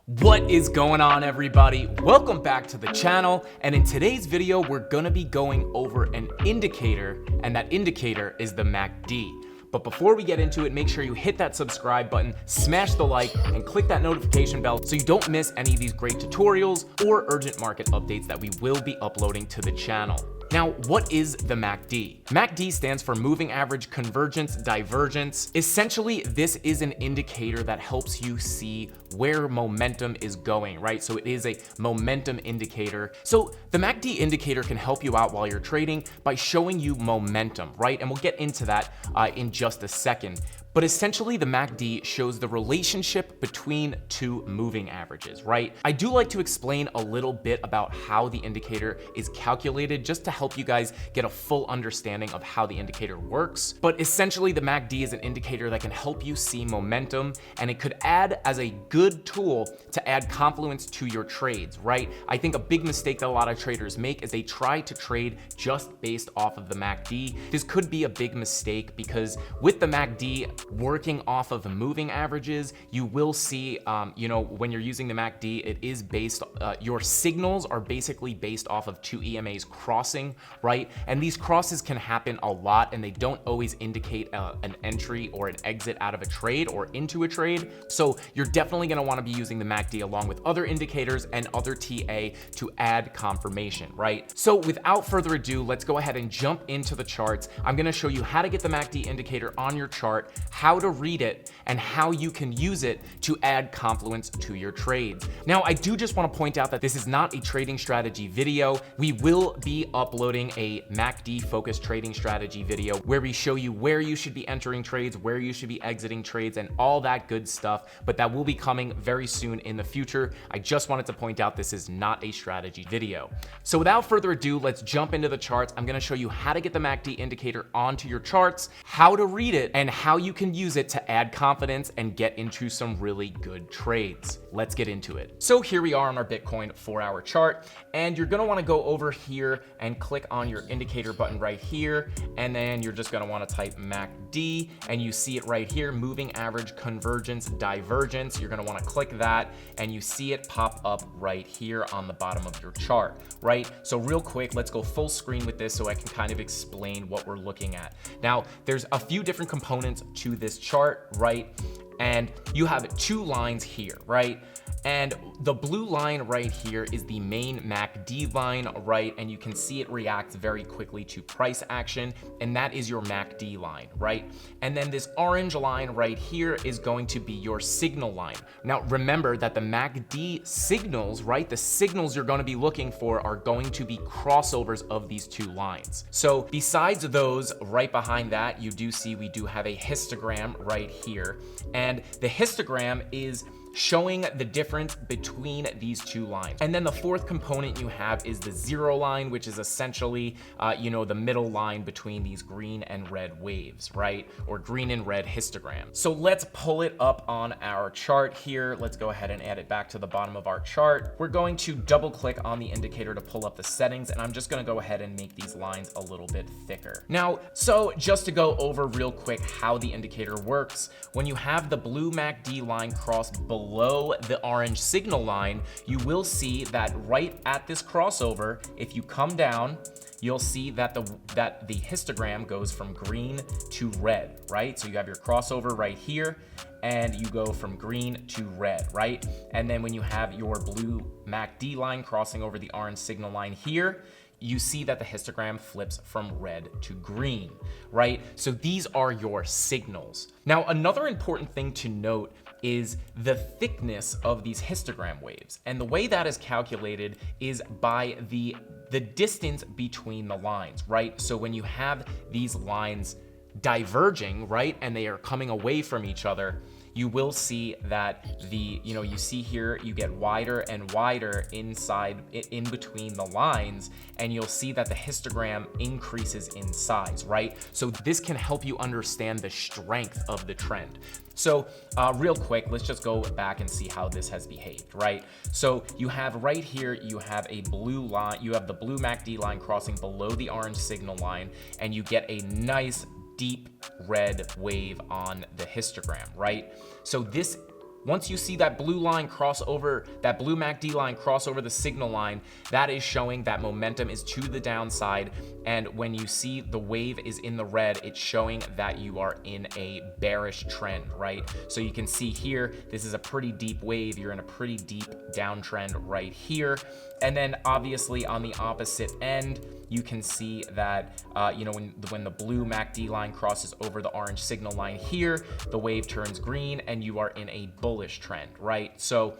What is going on, everybody? Welcome back to the channel, and in today's video we're gonna be going over an indicator, and that indicator is the MACD. But before we get into it, make sure you hit that subscribe button, smash the like, and click that notification bell so you don't miss any of these great tutorials or urgent market updates that we will be uploading to the channel. Now, what is the MACD? MACD stands for Moving Average Convergence Divergence. Essentially, this is an indicator that helps you see where momentum is going, right? So it is a momentum indicator. So the MACD indicator can help you out while you're trading by showing you momentum, right? And we'll get into that in just a second. But essentially, the MACD shows the relationship between two moving averages, right? I do like to explain a little bit about how the indicator is calculated just to help you guys get a full understanding of how the indicator works. But essentially, the MACD is an indicator that can help you see momentum, and it could add as a good tool to add confluence to your trades, right? I think a big mistake that a lot of traders make is they try to trade just based off of the MACD. This could be a big mistake because with the MACD, working off of the moving averages, you will see, when you're using the MACD, it is based, your signals are basically based off of two EMAs crossing, right? And these crosses can happen a lot, and they don't always indicate an entry or an exit out of a trade or into a trade. So you're definitely gonna wanna be using the MACD along with other indicators and other TA to add confirmation, right? So without further ado, let's go ahead and jump into the charts. I'm gonna show you how to get the MACD indicator on your chart, how to read it, and how you can use it to add confluence to your trades. Now, I do just want to point out that this is not a trading strategy video. We will be uploading a MACD focused trading strategy video where we show you where you should be entering trades, where you should be exiting trades, and all that good stuff, but that will be coming very soon in the future. I just wanted to point out this is not a strategy video. So without further ado, let's jump into the charts. I'm going to show you how to get the MACD indicator onto your charts, how to read it, and how you can use it to add confidence and get into some really good trades. Let's get into it. So here we are on our Bitcoin 4-hour chart, and you're gonna wanna go over here and click on your indicator button right here, and then you're just gonna wanna type MACD, and you see it right here, Moving Average Convergence Divergence. You're gonna wanna click that, and you see it pop up right here on the bottom of your chart, right? So real quick, let's go full screen with this so I can kind of explain what we're looking at. Now, there's a few different components to this chart, right? And you have two lines here, right? And the blue line right here is the main MACD line, right? And you can see it reacts very quickly to price action, and that is your MACD line, right? And then this orange line right here is going to be your signal line. Now, remember that the MACD signals, right? The signals you're going to be looking for are going to be crossovers of these two lines. So besides those, right behind that, you do see we do have a histogram right here. And the histogram is showing the difference between these two lines. And then the fourth component you have is the zero line, which is essentially, the middle line between these green and red waves, right? Or green and red histogram. So let's pull it up on our chart here. Let's go ahead and add it back to the bottom of our chart. We're going to double click on the indicator to pull up the settings, and I'm just gonna go ahead and make these lines a little bit thicker. Now, so just to go over real quick how the indicator works, when you have the blue MACD line cross below the orange signal line, you will see that right at this crossover, if you come down, you'll see that the histogram goes from green to red, right? So you have your crossover right here, and you go from green to red, right? And then when you have your blue MACD line crossing over the orange signal line here, you see that the histogram flips from red to green, right? So these are your signals. Now, another important thing to note is the thickness of these histogram waves. And the way that is calculated is by the distance between the lines, right? So when you have these lines diverging, right, and they are coming away from each other, you will see that you see here, you get wider and wider in between the lines, and you'll see that the histogram increases in size, right? So this can help you understand the strength of the trend. So real quick, let's just go back and see how this has behaved, right? So you have right here, you have a blue line, you have the blue MACD line crossing below the orange signal line, and you get a nice deep red wave on the histogram, right? So this once you see that blue line cross over, that blue MACD line cross over the signal line, that is showing that momentum is to the downside. And when you see the wave is in the red, it's showing that you are in a bearish trend, right? So you can see here, this is a pretty deep wave. You're in a pretty deep downtrend right here. And then obviously on the opposite end, you can see that, when the blue MACD line crosses over the orange signal line here, the wave turns green and you are in a bullish trend, right? So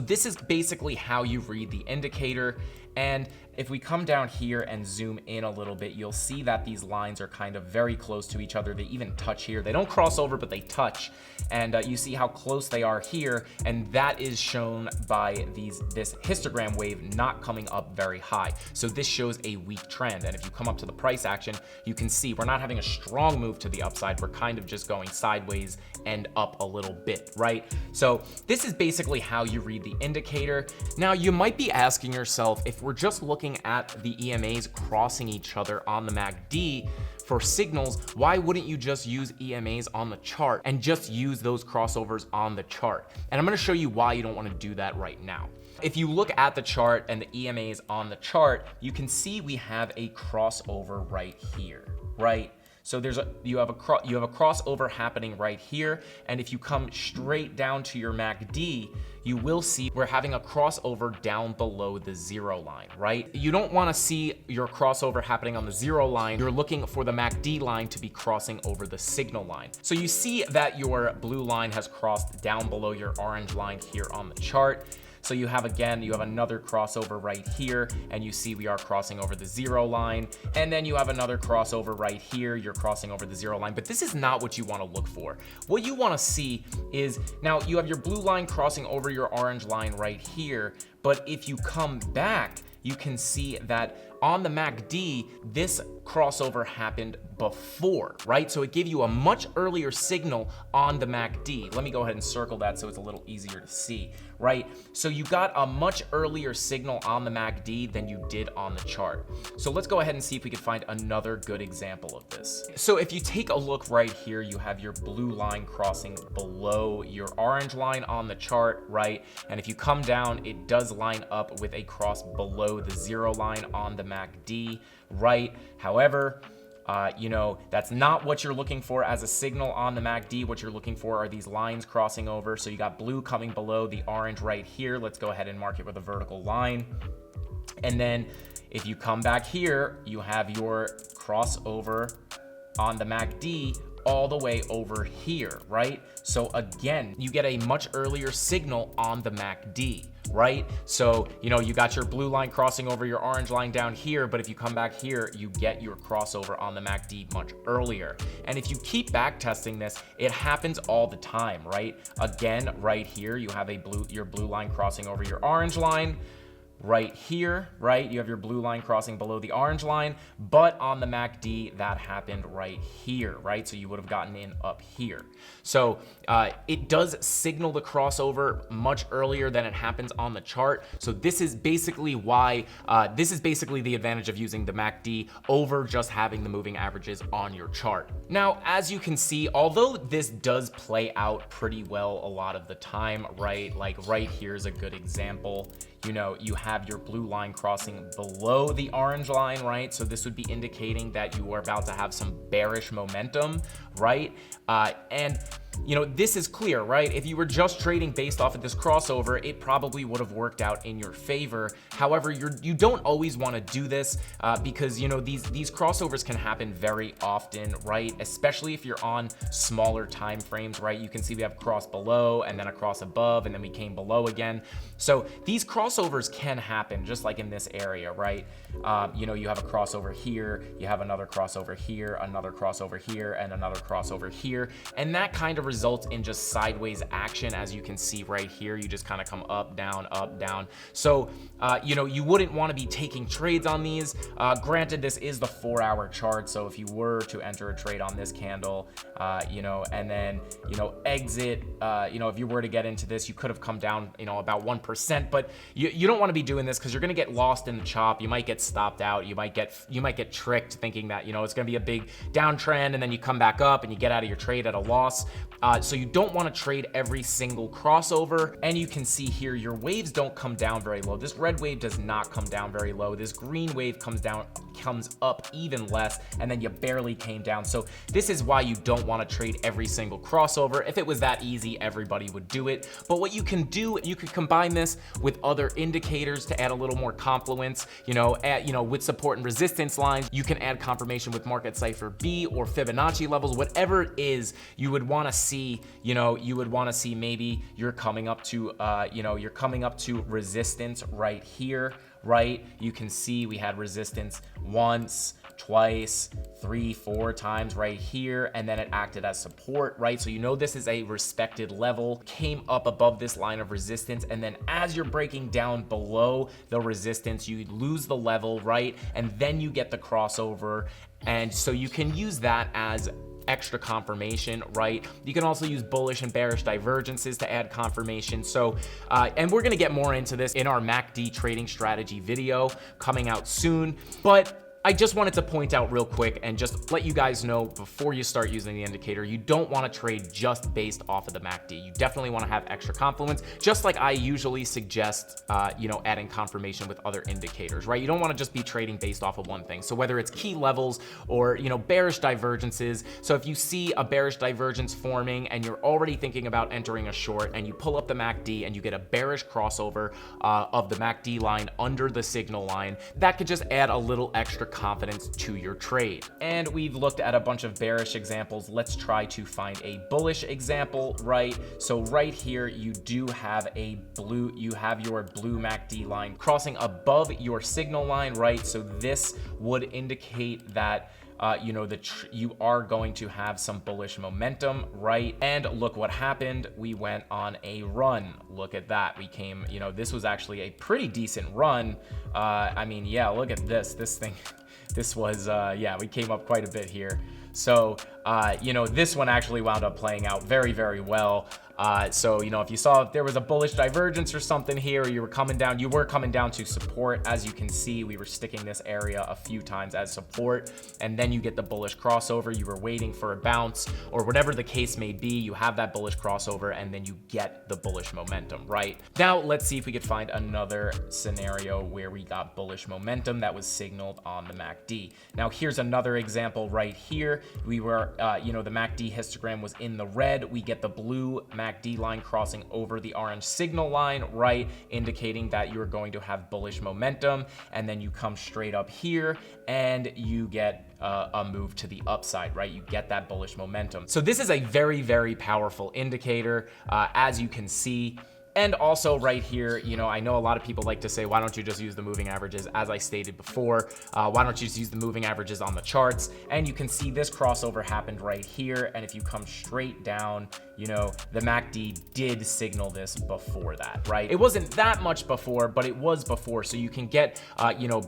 this is basically how you read the indicator. And if we come down here and zoom in a little bit, you'll see that these lines are kind of very close to each other. They even touch here. They don't cross over, but they touch. And you see how close they are here. And that is shown by this histogram wave not coming up very high. So this shows a weak trend. And if you come up to the price action, you can see we're not having a strong move to the upside. We're kind of just going sideways and up a little bit, right? So this is basically how you read the indicator. Now you might be asking yourself, if we're just looking at the EMAs crossing each other on the MACD for signals, why wouldn't you just use EMAs on the chart and just use those crossovers on the chart? And I'm going to show you why you don't want to do that right now. If you look at the chart and the EMAs on the chart, you can see we have a crossover right here, right? So you have a crossover happening right here, and if you come straight down to your MACD, you will see we're having a crossover down below the zero line, right? You don't want to see your crossover happening on the zero line. You're looking for the MACD line to be crossing over the signal line. So you see that your blue line has crossed down below your orange line here on the chart. So you have another crossover right here, and you see we are crossing over the zero line. And then you have another crossover right here, you're crossing over the zero line. But this is not what you want to look for. What you want to see is, now you have your blue line crossing over your orange line right here. But if you come back, you can see that on the MACD, this crossover happened before, right? So it gave you a much earlier signal on the MACD. Let me go ahead and circle that so it's a little easier to see, right? So you got a much earlier signal on the MACD than you did on the chart. So let's go ahead and see if we can find another good example of this. So if you take a look right here, you have your blue line crossing below your orange line on the chart, right? And if you come down, it does line up with a cross below the zero line on the MACD, right? However, that's not what you're looking for as a signal on the MACD. What you're looking for are these lines crossing over. So you got blue coming below the orange right here. Let's go ahead and mark it with a vertical line. And then if you come back here, you have your crossover on the MACD all the way over here, right? So again, you get a much earlier signal on the MACD, right? So, you got your blue line crossing over your orange line down here, but if you come back here, you get your crossover on the MACD much earlier. And if you keep back testing this, it happens all the time, right? Again, right here, you have your blue line crossing over your orange line. Right here, right? You have your blue line crossing below the orange line, but on the MACD, that happened right here, right? So you would have gotten in up here. So it does signal the crossover much earlier than it happens on the chart. So this is basically why, this is basically the advantage of using the MACD over just having the moving averages on your chart. Now, as you can see, although this does play out pretty well a lot of the time, right? Like right here is a good example. You have your blue line crossing below the orange line, right? So this would be indicating that you are about to have some bearish momentum, right? And this is clear, right? If you were just trading based off of this crossover, it probably would have worked out in your favor. However, you don't always want to do this because these crossovers can happen very often, right? Especially if you're on smaller time frames, right? You can see we have a cross below and then a cross above, and then we came below again. So these crossovers can happen just like in this area, right? You have a crossover here, you have another crossover here, another crossover here, and another crossover here, and that kind of results in just sideways action. As you can see right here, you just kind of come up, down, up, down. So you wouldn't want to be taking trades on these. Granted, this is the 4-hour chart, so if you were to enter a trade on this candle, and then exit, if you were to get into this, you could have come down about 1%, but you don't want to be doing this because you're going to get lost in the chop. You might get stopped out. You might get tricked thinking that it's going to be a big downtrend, and then you come back up and you get out of your trade at a loss. So you don't want to trade every single crossover. And you can see here, your waves don't come down very low. This red wave does not come down very low. This green wave comes up even less, and then you barely came down. So this is why you don't want to trade every single crossover. If it was that easy, everybody would do it. But what you can do, you could combine this with other indicators to add a little more confluence, with support and resistance lines. You can add confirmation with market cipher B or Fibonacci levels, whatever it is you would want to see. Maybe you're coming up to resistance right here, right? You can see we had resistance once, twice, 3, 4 times right here, and then it acted as support, right? So this is a respected level, came up above this line of resistance, and then as you're breaking down below the resistance, you lose the level, right? And then you get the crossover, and so you can use that as extra confirmation, right? You can also use bullish and bearish divergences to add confirmation. So, and we're gonna get more into this in our MACD trading strategy video coming out soon, but I just wanted to point out real quick and just let you guys know before you start using the indicator, you don't want to trade just based off of the MACD. You definitely want to have extra confluence, just like I usually suggest, adding confirmation with other indicators, right? You don't want to just be trading based off of one thing. So whether it's key levels or, bearish divergences. So if you see a bearish divergence forming and you're already thinking about entering a short, and you pull up the MACD and you get a bearish crossover of the MACD line under the signal line, that could just add a little extra confidence to your trade. And we've looked at a bunch of bearish examples. Let's try to find a bullish example, right? So right here, you have your blue MACD line crossing above your signal line, right? So this would indicate that you are going to have some bullish momentum, right? And look what happened. We went on a run. Look at that. We came, this was actually a pretty decent run. Look at this thing. This was, we came up quite a bit here. So, this one actually wound up playing out very, very well. If you saw if there was a bullish divergence or something here, you were coming down to support. As you can see, we were sticking this area a few times as support, and then you get the bullish crossover. You were waiting for a bounce or whatever the case may be. You have that bullish crossover, and then you get the bullish momentum, right? Now, let's see if we could find another scenario where we got bullish momentum that was signaled on the MACD. Now, here's another example right here. We were, the MACD histogram was in the red. We get the blue MACD line crossing over the orange signal line, right? Indicating that you're going to have bullish momentum. And then you come straight up here and you get a move to the upside, right? You get that bullish momentum. So this is a very, very powerful indicator, as you can see. And also right here, I know a lot of people like to say, why don't you just use the moving averages? As I stated before, why don't you just use the moving averages on the charts? And you can see this crossover happened right here. And if you come straight down, the MACD did signal this before that, right? It wasn't that much before, but it was before. So you can get,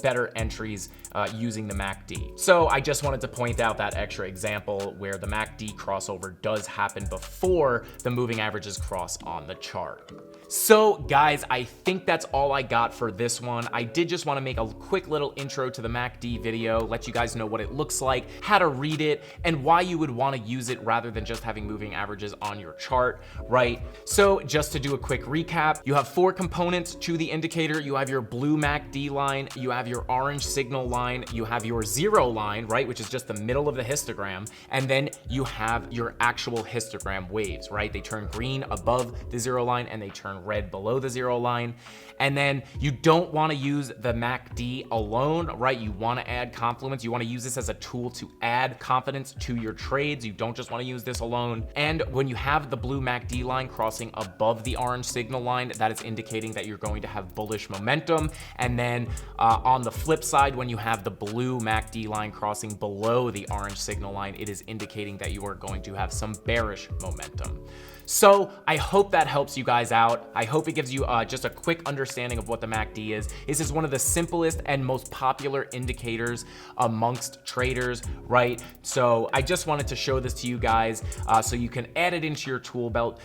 better entries using the MACD. So I just wanted to point out that extra example where the MACD crossover does happen before the moving averages cross on the chart. So guys, I think that's all I got for this one. I did just want to make a quick little intro to the MACD video, let you guys know what it looks like, how to read it, and why you would want to use it rather than just having moving averages on your chart, right? So just to do a quick recap, you have 4 components to the indicator. You have your blue MACD line, you have your orange signal line, you have your 0 line, right, which is just the middle of the histogram, and then you have your actual histogram waves, right? They turn green above the 0 line and they turn red below the 0 line. And then you don't want to use the MACD alone, right? You want to add confluence. You want to use this as a tool to add confidence to your trades. You don't just want to use this alone. And when you have the blue MACD line crossing above the orange signal line, that is indicating that you're going to have bullish momentum. And then on the flip side, when you have the blue MACD line crossing below the orange signal line, it is indicating that you are going to have some bearish momentum. So I hope that helps you guys out. I hope it gives you just a quick understanding of what the MACD is. This is one of the simplest and most popular indicators amongst traders, right? So I just wanted to show this to you guys so you can add it into your tool belt.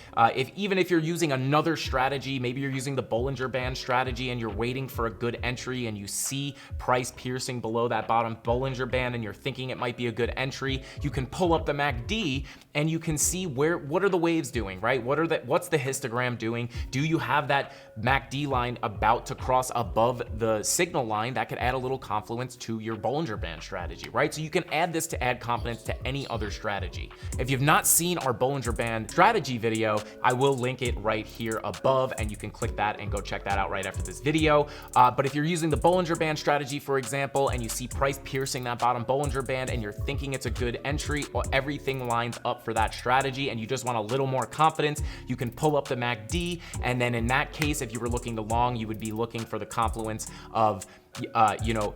Even if you're using another strategy, maybe you're using the Bollinger Band strategy and you're waiting for a good entry and you see price piercing below that bottom Bollinger Band and you're thinking it might be a good entry, you can pull up the MACD and you can see what are the waves doing, right? What's the histogram doing? Do you have that MACD line about to cross above the signal line? That could add a little confluence to your Bollinger Band strategy, right? So you can add this to add confidence to any other strategy. If you've not seen our Bollinger Band strategy video, I will link it right here above and you can click that and go check that out right after this video. But if you're using the Bollinger Band strategy, for example, and you see price piercing that bottom Bollinger Band and you're thinking it's a good entry or everything lines up for that strategy and you just want a little more confidence, you can pull up the MACD, and then in that case, if you were looking to long, you would be looking for the confluence of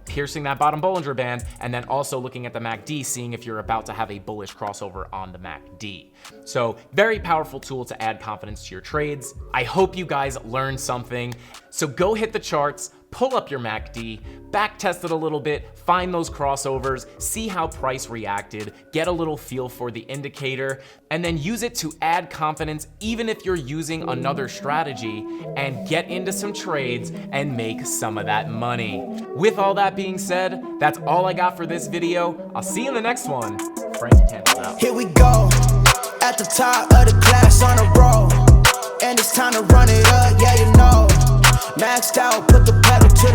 piercing that bottom Bollinger Band, and then also looking at the MACD, seeing if you're about to have a bullish crossover on the MACD. So very powerful tool to add confidence to your trades. I hope you guys learned something. So go hit the charts, pull up your MACD, back test it a little bit, find those crossovers, see how price reacted, get a little feel for the indicator, and then use it to add confidence even if you're using another strategy, and get into some trades and make some of that money. With all that being said, that's all I got for this video. I'll see you in the next one. Frankie Candles out. Here we go, at the top of the class on a roll, and it's time to run it up, yeah, you know. Maxed out, put the pedal to the